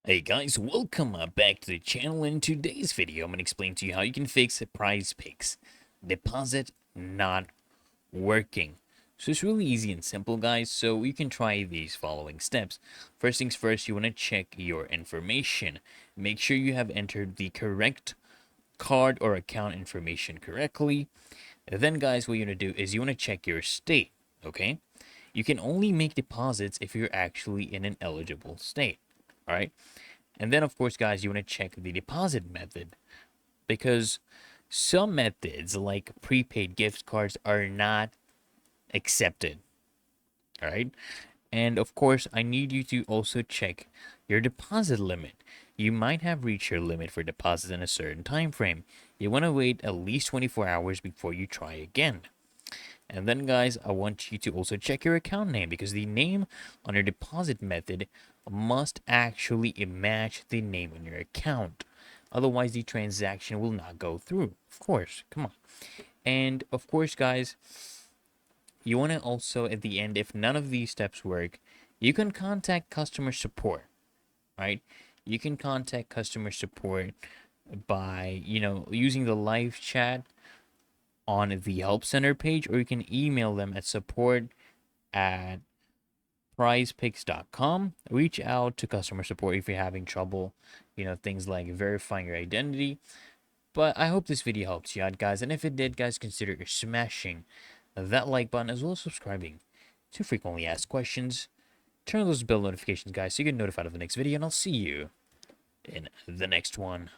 Hey guys, welcome back to the channel. In today's video, I'm going to explain to you how you can fix a Prizepicks deposit not working. So it's really easy and simple, guys. So you can try these following steps. First things first, you want to check your information. Make sure you have entered the correct card or account information correctly. Then, guys, what you want to do is you want to check your state, okay? You can only make deposits if you're actually in an eligible state, all right? And then, of course, guys, you want to check the deposit method because some methods, like prepaid gift cards, are not accepted. All right. And of course, I need you to also check your deposit limit. You might have reached your limit for deposits in a certain time frame. You want to wait at least 24 hours before you try again. And then, guys, I want you to also check your account name because the name on your deposit method must actually match the name on your account. Otherwise, the transaction will not go through. Of course, come on. And of course, guys, you want to also, at the end, if none of these steps work, you can contact customer support, right? You can contact customer support by, using the live chat on the help center page, or you can email them at support@prizepicks.com. Reach out to customer support if you're having trouble, things like verifying your identity. But I hope this video helps you out, guys. And if it did, guys, consider smashing that like button as well as subscribing to frequently asked questions. Turn on those bell notifications, guys, so you get notified of the next video, and I'll see you in the next one.